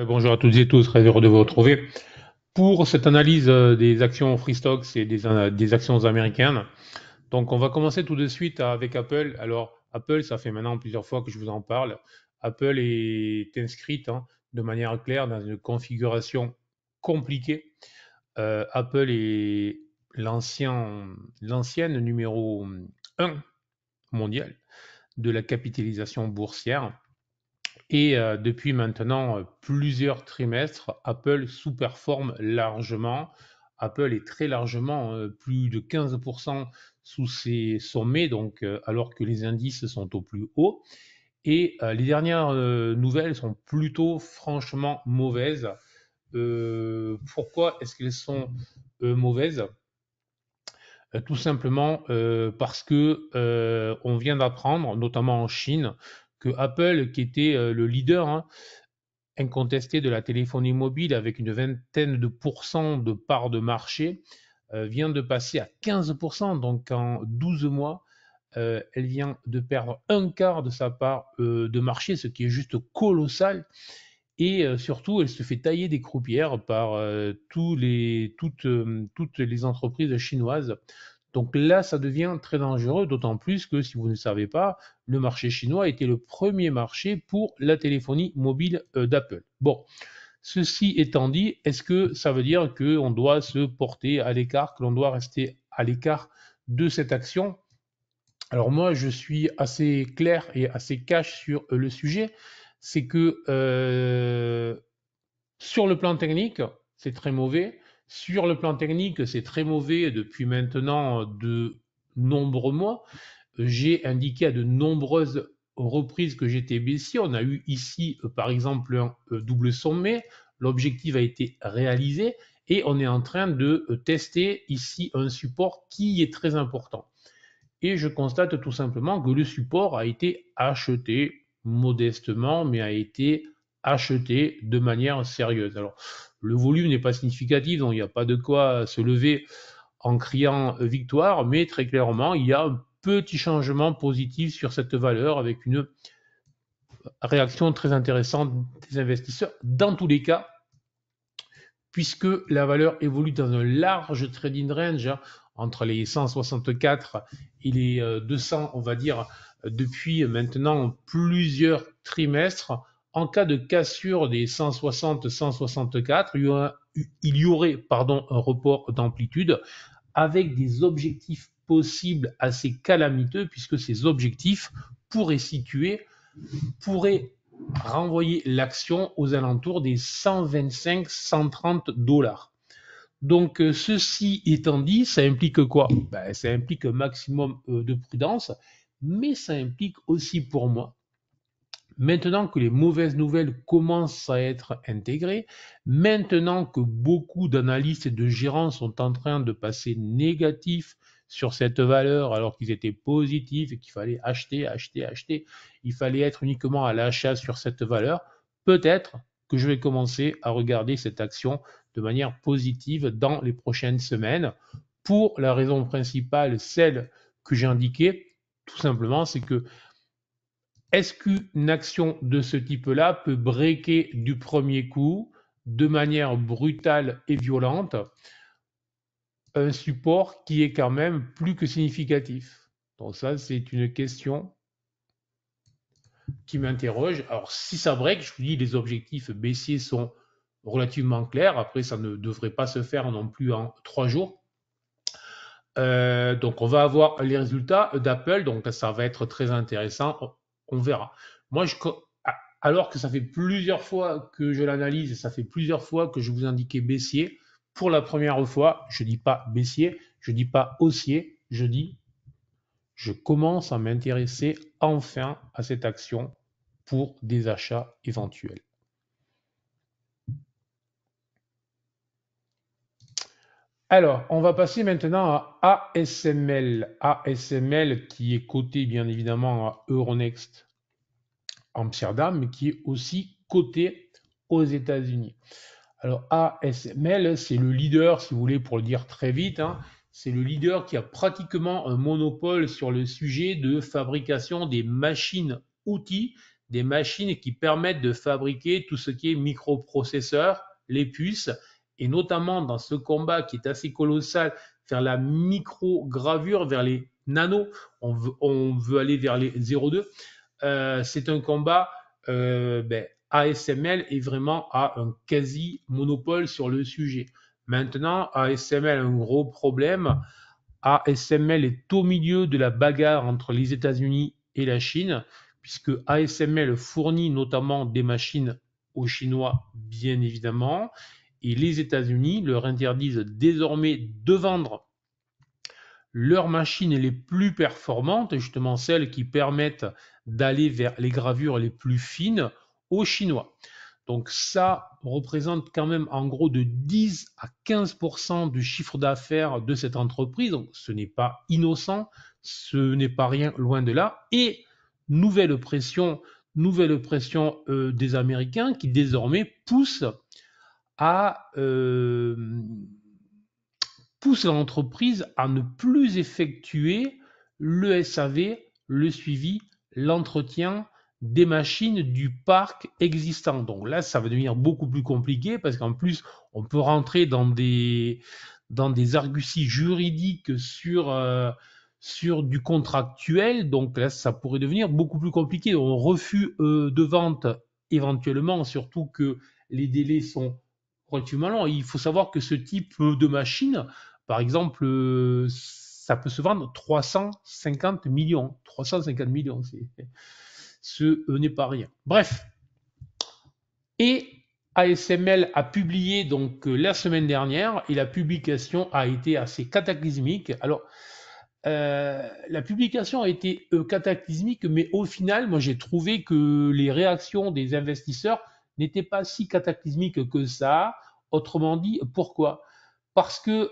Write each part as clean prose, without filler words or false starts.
Bonjour à toutes et tous, très heureux de vous retrouver. Pour cette analyse des actions free stocks et des actions américaines, donc on va commencer tout de suite avec Apple. Alors Apple, ça fait maintenant plusieurs fois que je vous en parle. Apple est inscrite de manière claire dans une configuration compliquée. Apple est l'ancienne numéro 1 mondial de la capitalisation boursière. Et depuis maintenant plusieurs trimestres, Apple sous-performe largement. Apple est très largement plus de 15% sous ses sommets, donc alors que les indices sont au plus haut. Et les dernières nouvelles sont plutôt franchement mauvaises. Pourquoi est-ce qu'elles sont mauvaises? Tout simplement parce que on vient d'apprendre, notamment en Chine, que Apple, qui était le leader incontesté de la téléphonie mobile avec une vingtaine de pourcents de part de marché, vient de passer à 15%. Donc en 12 mois, elle vient de perdre un quart de sa part de marché, ce qui est juste colossal. Et surtout, elle se fait tailler des croupières par toutes les entreprises chinoises. Donc là, ça devient très dangereux, d'autant plus que si vous ne le savez pas, le marché chinois était le premier marché pour la téléphonie mobile d'Apple. Bon, ceci étant dit, est-ce que ça veut dire qu'on doit se porter à l'écart, que l'on doit rester à l'écart de cette action? Alors moi, je suis assez clair et assez cash sur le sujet. C'est que sur le plan technique, c'est très mauvais. Sur le plan technique, c'est très mauvais depuis maintenant de nombreux mois. J'ai indiqué à de nombreuses reprises que j'étais baissier. On a eu ici, par exemple, un double sommet. L'objectif a été réalisé et on est en train de tester ici un support qui est très important. Et je constate tout simplement que le support a été acheté modestement, mais a été acheté de manière sérieuse. Alors, le volume n'est pas significatif, donc il n'y a pas de quoi se lever en criant victoire, mais très clairement, il y a un petit changement positif sur cette valeur avec une réaction très intéressante des investisseurs. Dans tous les cas, puisque la valeur évolue dans un large trading range entre les 164 et les 200, on va dire, depuis maintenant plusieurs trimestres. En cas de cassure des 160-164, il y aurait pardon, un report d'amplitude avec des objectifs possibles assez calamiteux, puisque ces objectifs pourraient renvoyer l'action aux alentours des 125-130 dollars. Donc, ceci étant dit, ça implique quoi? Ça implique un maximum de prudence, mais ça implique aussi pour moi, maintenant que les mauvaises nouvelles commencent à être intégrées, maintenant que beaucoup d'analystes et de gérants sont en train de passer négatifs sur cette valeur alors qu'ils étaient positifs et qu'il fallait acheter, acheter, acheter, il fallait être uniquement à l'achat sur cette valeur, peut-être que je vais commencer à regarder cette action de manière positive dans les prochaines semaines pour la raison principale, celle que j'ai indiquée, tout simplement, c'est que est-ce qu'une action de ce type-là peut breaker du premier coup, de manière brutale et violente, un support qui est quand même plus que significatif? Donc ça, c'est une question qui m'interroge. Alors si ça break, je vous dis, les objectifs baissiers sont relativement clairs. Après, ça ne devrait pas se faire non plus en 3 jours. Donc on va avoir les résultats d'Apple, donc ça va être très intéressant, on verra. Moi, alors que ça fait plusieurs fois que je l'analyse, ça fait plusieurs fois que je vous indiquais baissier, pour la première fois, je ne dis pas baissier, je ne dis pas haussier, je dis je commence à m'intéresser enfin à cette action pour des achats éventuels. Alors, on va passer maintenant à ASML. ASML qui est coté bien évidemment à Euronext Amsterdam, mais qui est aussi coté aux États-Unis. Alors ASML, c'est le leader, si vous voulez, pour le dire très vite, c'est le leader qui a pratiquement un monopole sur le sujet de fabrication des machines-outils, des machines qui permettent de fabriquer tout ce qui est microprocesseurs, les puces, et notamment dans ce combat qui est assez colossal vers la microgravure, vers les nanos, on veut aller vers les 0,2. C'est un combat, ASML est vraiment à un quasi monopole sur le sujet. Maintenant, ASML a un gros problème. ASML est au milieu de la bagarre entre les États-Unis et la Chine, puisque ASML fournit notamment des machines aux Chinois, bien évidemment, et les États-Unis leur interdisent désormais de vendre leurs machines les plus performantes, justement celles qui permettent d'aller vers les gravures les plus fines, aux Chinois. Donc ça représente quand même en gros de 10 à 15% du chiffre d'affaires de cette entreprise. Donc ce n'est pas innocent, ce n'est pas rien, loin de là. Et nouvelle pression des Américains qui désormais poussent l'entreprise à ne plus effectuer le SAV, le suivi, l'entretien des machines du parc existant. Donc là, ça va devenir beaucoup plus compliqué parce qu'en plus, on peut rentrer dans des arguties juridiques sur du contractuel. Donc là, ça pourrait devenir beaucoup plus compliqué. On refus de vente éventuellement, surtout que les délais sont relativement longs. Il faut savoir que ce type de machine, par exemple, ça peut se vendre 350 millions. 350 millions, ce n'est pas rien. Bref. Et ASML a publié donc la semaine dernière et la publication a été assez cataclysmique. Alors, la publication a été cataclysmique, mais au final, moi j'ai trouvé que les réactions des investisseurs n'étaient pas si cataclysmiques que ça. Autrement dit, pourquoi? Parce que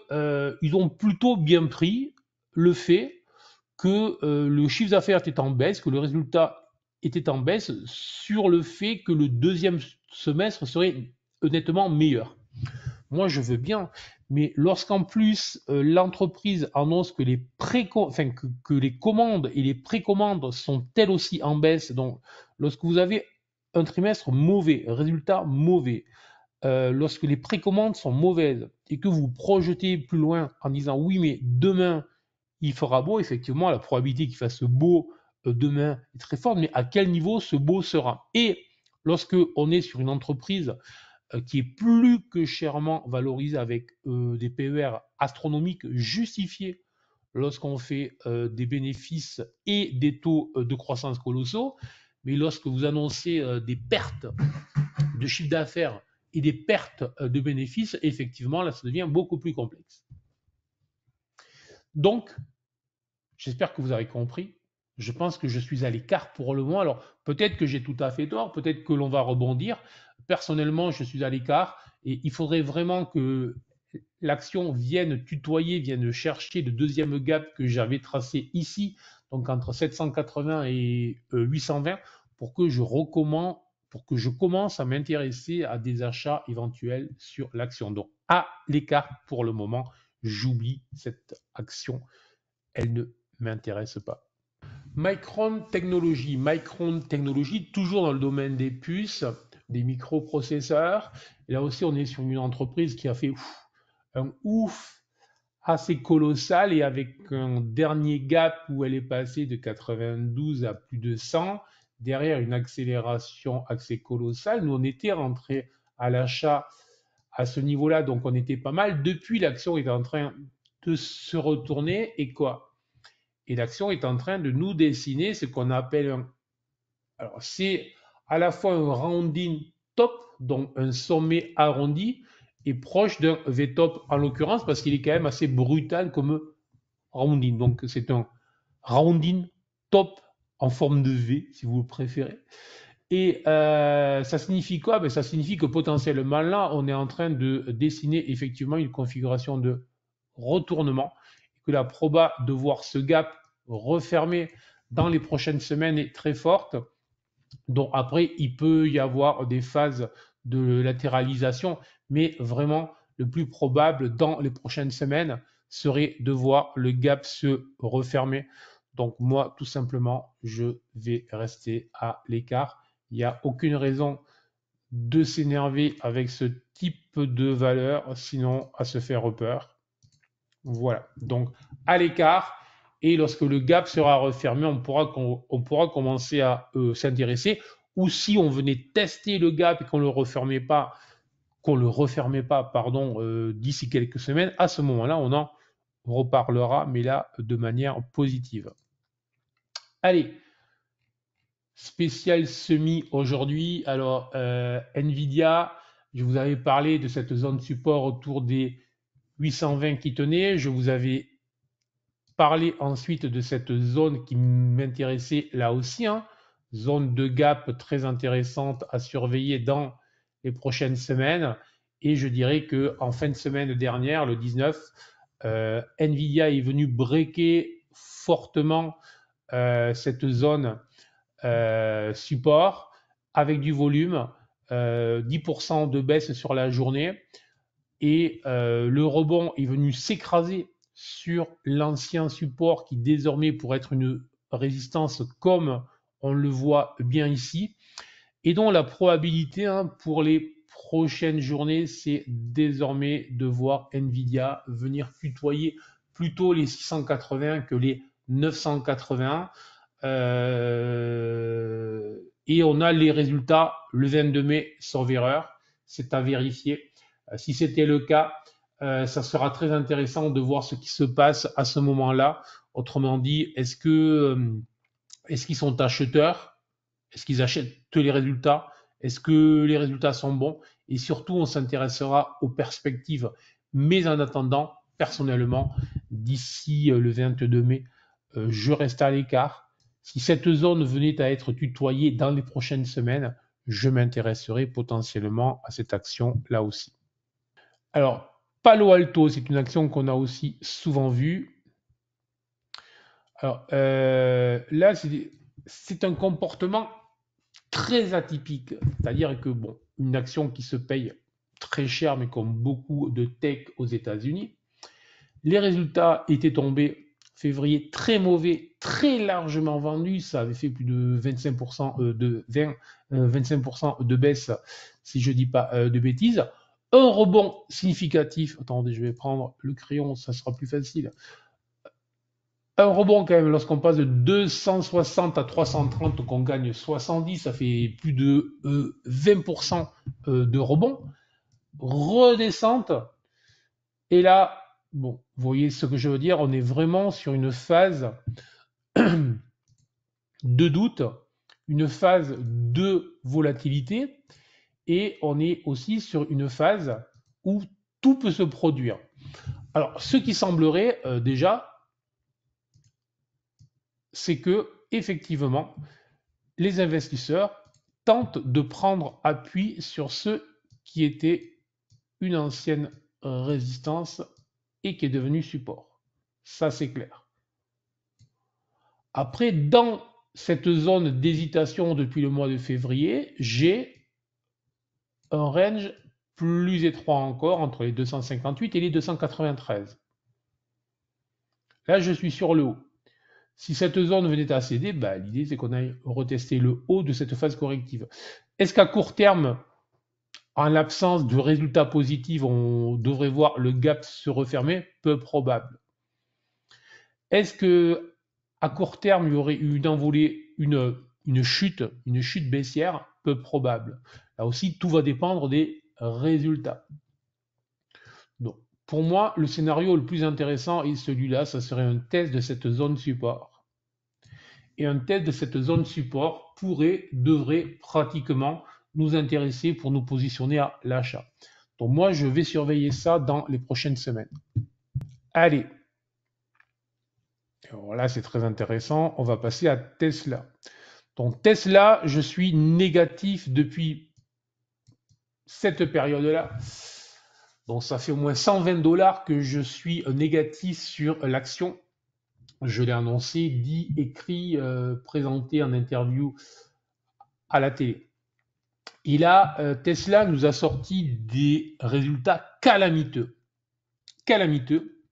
ils ont plutôt bien pris le fait que le chiffre d'affaires était en baisse, que le résultat était en baisse, sur le fait que le deuxième semestre serait nettement meilleur. Moi, je veux bien, mais lorsqu'en plus l'entreprise annonce que que les commandes et les précommandes sont elles aussi en baisse, donc lorsque vous avez un trimestre mauvais, résultat mauvais, lorsque les précommandes sont mauvaises et que vous projetez plus loin en disant oui, mais demain il fera beau, effectivement, la probabilité qu'il fasse beau demain est très forte, mais à quel niveau ce beau sera? Et lorsque on est sur une entreprise qui est plus que chèrement valorisée avec des PER astronomiques justifiés lorsqu'on fait des bénéfices et des taux de croissance colossaux, mais lorsque vous annoncez des pertes de chiffre d'affaires et des pertes de bénéfices, effectivement, là, ça devient beaucoup plus complexe. Donc, j'espère que vous avez compris. Je pense que je suis à l'écart pour le moment. Alors, peut-être que j'ai tout à fait tort, peut-être que l'on va rebondir. Personnellement, je suis à l'écart et il faudrait vraiment que l'action vienne tutoyer, vienne chercher le deuxième gap que j'avais tracé ici, donc entre 780 et 820, pour que je commence à m'intéresser à des achats éventuels sur l'action. Donc, à l'écart pour le moment, j'oublie cette action. Elle ne m'intéresse pas. Micron Technology, toujours dans le domaine des puces, des microprocesseurs. Et là aussi, on est sur une entreprise qui a fait un ouf assez colossal et avec un dernier gap où elle est passée de 92 à plus de 100, derrière une accélération assez colossale. Nous, on était rentré à l'achat à ce niveau-là, donc on était pas mal. Depuis, l'action est en train de se retourner et quoi? Et l'action est en train de nous dessiner ce qu'on appelle alors c'est à la fois un rounding top, donc un sommet arrondi, et proche d'un V-top en l'occurrence, parce qu'il est quand même assez brutal comme rounding. Donc c'est un rounding top en forme de V, si vous le préférez. Et ça signifie quoi? Ben, ça signifie que potentiellement là, on est en train de dessiner effectivement une configuration de retournement, que la proba de voir ce gap refermer dans les prochaines semaines est très forte. Donc après, il peut y avoir des phases de latéralisation, mais vraiment le plus probable dans les prochaines semaines serait de voir le gap se refermer. Donc moi, tout simplement, je vais rester à l'écart. Il n'y a aucune raison de s'énerver avec ce type de valeur, sinon à se faire peur. Voilà, donc à l'écart, et lorsque le gap sera refermé, on pourra commencer à s'intéresser, ou si on venait tester le gap et qu'on le refermait pas, pardon, d'ici quelques semaines, à ce moment-là, on en reparlera, mais là, de manière positive. Allez, spécial semi aujourd'hui. Alors, Nvidia, je vous avais parlé de cette zone support autour des 820 qui tenait. Je vous avais parlé ensuite de cette zone qui m'intéressait là aussi, hein. Zone de gap très intéressante à surveiller dans les prochaines semaines. Et je dirais que en fin de semaine dernière, le 19, Nvidia est venu breaker fortement cette zone support avec du volume, 10% de baisse sur la journée. Et le rebond est venu s'écraser sur l'ancien support qui désormais pourrait être une résistance comme on le voit bien ici. Et donc la probabilité, hein, pour les prochaines journées, c'est désormais de voir Nvidia venir tutoyer plutôt les 680 que les 980. Et on a les résultats le 22 mai, sauf erreur. C'est à vérifier. Si c'était le cas, ça sera très intéressant de voir ce qui se passe à ce moment-là. Autrement dit, est-ce qu'ils sont acheteurs? Est-ce qu'ils achètent les résultats? Est-ce que les résultats sont bons? Et surtout, on s'intéressera aux perspectives. Mais en attendant, personnellement, d'ici le 22 mai, je reste à l'écart. Si cette zone venait à être tutoyée dans les prochaines semaines, je m'intéresserai potentiellement à cette action là aussi. Alors, Palo Alto, c'est une action qu'on a aussi souvent vue. Alors là, c'est un comportement très atypique. C'est-à-dire que, bon, une action qui se paye très cher, mais comme beaucoup de tech aux États-Unis, les résultats étaient tombés février très mauvais, très largement vendu. Ça avait fait plus de 25% 25% de baisse, si je ne dis pas de bêtises. Un rebond significatif. Attendez, je vais prendre le crayon, ça sera plus facile. Un rebond quand même, lorsqu'on passe de 260 à 330, qu'on gagne 70, ça fait plus de 20% de rebond. Redescente. Et là, bon, vous voyez ce que je veux dire, on est vraiment sur une phase de doute, une phase de volatilité, et on est aussi sur une phase où tout peut se produire. Alors, ce qui semblerait déjà, c'est que effectivement, les investisseurs tentent de prendre appui sur ce qui était une ancienne résistance et qui est devenu support. Ça, c'est clair. Après, dans cette zone d'hésitation depuis le mois de février, j'ai un range plus étroit encore entre les 258 et les 293. Là, je suis sur le haut. Si cette zone venait à céder, bah, l'idée c'est qu'on aille retester le haut de cette phase corrective. Est-ce qu'à court terme, en l'absence de résultats positifs, on devrait voir le gap se refermer? Peu probable. Est-ce que à court terme, il y aurait eu une envolée, une chute baissière? Peu probable. Là aussi, tout va dépendre des résultats. Donc, pour moi, le scénario le plus intéressant est celui-là, ça serait un test de cette zone support. Et un test de cette zone support devrait pratiquement nous intéresser pour nous positionner à l'achat. Donc moi, je vais surveiller ça dans les prochaines semaines. Allez. Alors là, c'est très intéressant. On va passer à Tesla. Donc Tesla, je suis négatif depuis cette période-là. Donc ça fait au moins 120 $ que je suis négatif sur l'action. Je l'ai annoncé, dit, écrit, présenté en interview à la télé. Et là, Tesla nous a sorti des résultats calamiteux. Calamiteux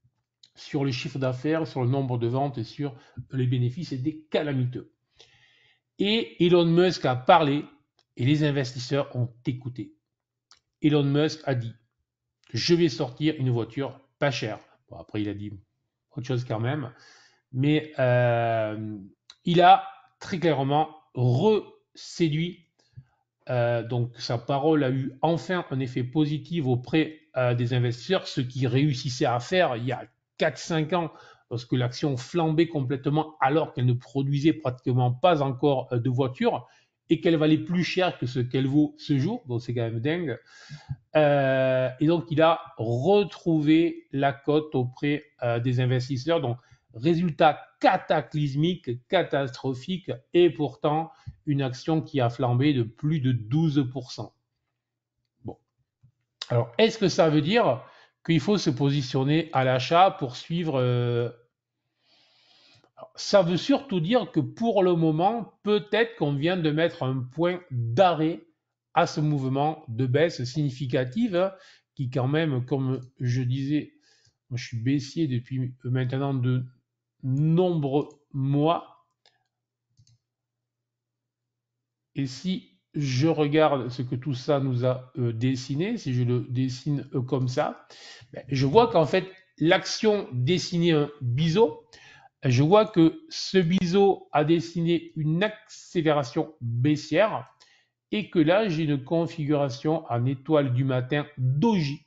sur les chiffres d'affaires, sur le nombre de ventes et sur les bénéfices, et des calamiteux. Et Elon Musk a parlé Et les investisseurs ont écouté. Elon Musk a dit, je vais sortir une voiture pas chère. Bon, après, il a dit autre chose quand même. Mais il a très clairement reséduit. Donc sa parole a eu enfin un effet positif auprès des investisseurs, ce qu'ils réussissaient à faire il y a 4-5 ans, lorsque l'action flambait complètement alors qu'elle ne produisait pratiquement pas encore de voitures et qu'elle valait plus cher que ce qu'elle vaut ce jour. Donc c'est quand même dingue. Et donc il a retrouvé la cote auprès des investisseurs. Donc résultat cataclysmique, catastrophique, et pourtant une action qui a flambé de plus de 12%. Bon. Alors, est-ce que ça veut dire qu'il faut se positionner à l'achat pour suivre Ça veut surtout dire que pour le moment, peut-être qu'on vient de mettre un point d'arrêt à ce mouvement de baisse significative qui quand même, comme je disais, je suis baissier depuis maintenant de nombreux mois. Et si je regarde ce que tout ça nous a dessiné, si je le dessine comme ça, je vois qu'en fait, l'action dessinait un biseau. Je vois que ce biseau a dessiné une accélération baissière et que là, j'ai une configuration en étoile du matin doji.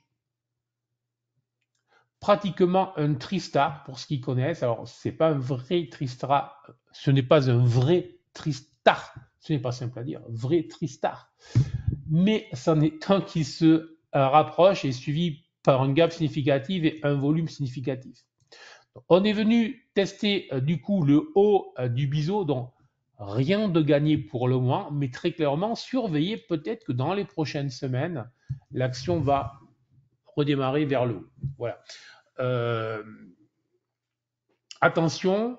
Pratiquement un tristar pour ceux qui connaissent. Alors, c'est pas un vrai tristar, ce n'est pas un vrai tristar, ce n'est pas simple à dire, vrai tristar. Mais c'en est un qui se rapproche et suivi par un gap significatif et un volume significatif. Donc, on est venu tester du coup le haut du biseau, donc rien de gagné pour le moment, mais très clairement surveiller peut-être que dans les prochaines semaines, l'action va redémarrer vers le haut. Voilà. Attention,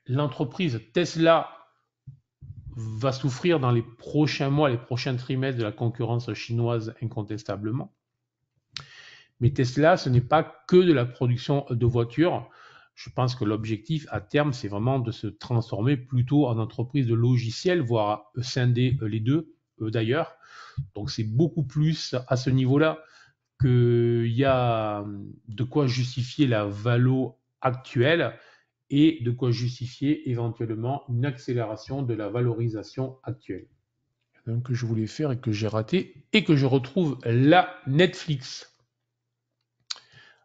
l'entreprise Tesla va souffrir dans les prochains mois, les prochains trimestres de la concurrence chinoise incontestablement. Mais Tesla, ce n'est pas que de la production de voitures. Je pense que l'objectif à terme, c'est vraiment de se transformer plutôt en entreprise de logiciels, voire scinder les deux d'ailleurs. Donc c'est beaucoup plus à ce niveau-là qu'il y a de quoi justifier la valo actuelle et de quoi justifier éventuellement une accélération de la valorisation actuelle. Que je voulais faire et que j'ai raté et que je retrouve là, Netflix.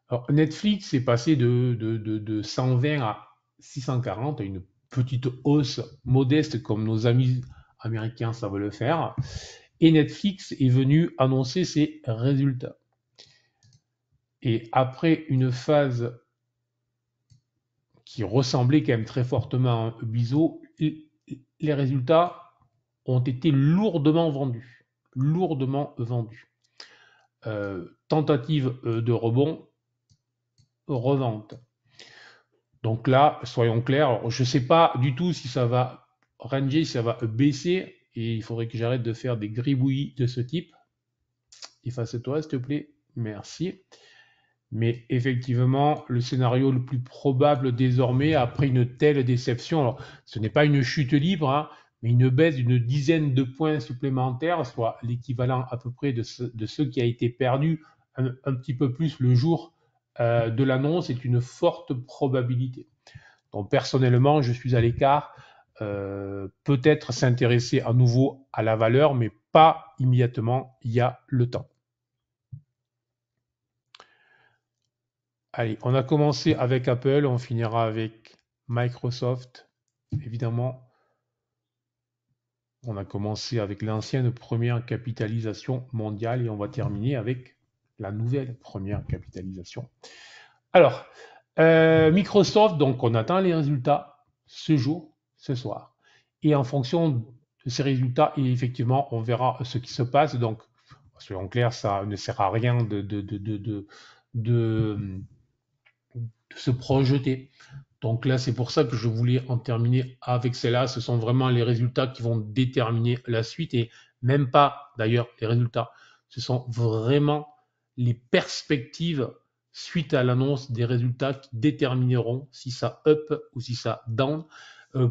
Alors, Netflix est passé de 120 à 640, à une petite hausse modeste comme nos amis américains savent le faire. Et Netflix est venu annoncer ses résultats. Et après une phase qui ressemblait quand même très fortement à un biseau, les résultats ont été lourdement vendus. Lourdement vendus. Tentative de rebond, revente. Donc là, soyons clairs, je ne sais pas du tout si ça va ranger, si ça va baisser, et il faudrait que j'arrête de faire des gribouillis de ce type. Efface-toi, s'il te plaît. Merci. Mais effectivement, le scénario le plus probable désormais, après une telle déception, alors ce n'est pas une chute libre, hein, mais une baisse d'une dizaine de points supplémentaires, soit l'équivalent à peu près de ce qui a été perdu un petit peu plus le jour de l'annonce, est une forte probabilité. Donc personnellement, je suis à l'écart. Peut-être s'intéresser à nouveau à la valeur, mais pas immédiatement, il y a le temps. Allez, on a commencé avec Apple, on finira avec Microsoft. Évidemment, on a commencé avec l'ancienne première capitalisation mondiale et on va terminer avec la nouvelle première capitalisation. Alors, Microsoft, donc on attend les résultats ce jour, ce soir. Et en fonction de ces résultats, effectivement, on verra ce qui se passe. Donc, soyons clairs, ça ne sert à rien de se projeter. Donc là, c'est pour ça que je voulais en terminer avec celle-là. Ce sont vraiment les résultats qui vont déterminer la suite et même pas d'ailleurs les résultats. Ce sont vraiment les perspectives suite à l'annonce des résultats qui détermineront si ça up ou si ça down.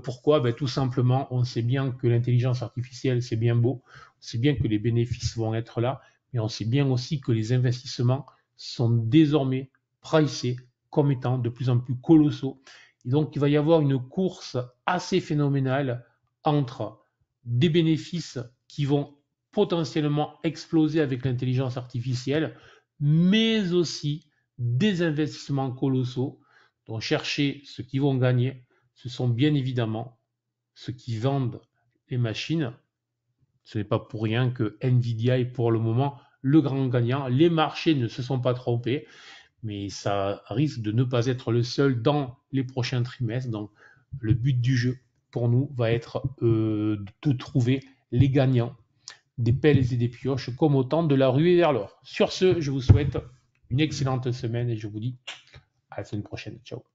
Pourquoi? Tout simplement, on sait bien que l'intelligence artificielle, c'est bien beau, on sait bien que les bénéfices vont être là, mais on sait bien aussi que les investissements sont désormais pricés comme étant de plus en plus colossaux. Et donc, il va y avoir une course assez phénoménale entre des bénéfices qui vont potentiellement exploser avec l'intelligence artificielle, mais aussi des investissements colossaux. Donc, chercher ceux qui vont gagner, ce sont bien évidemment ceux qui vendent les machines. Ce n'est pas pour rien que Nvidia est pour le moment le grand gagnant. Les marchés ne se sont pas trompés, mais ça risque de ne pas être le seul dans les prochains trimestres. Donc, le but du jeu pour nous va être de trouver les gagnants des pelles et des pioches comme au temps de la ruée vers l'or. Sur ce, je vous souhaite une excellente semaine et je vous dis à la semaine prochaine. Ciao.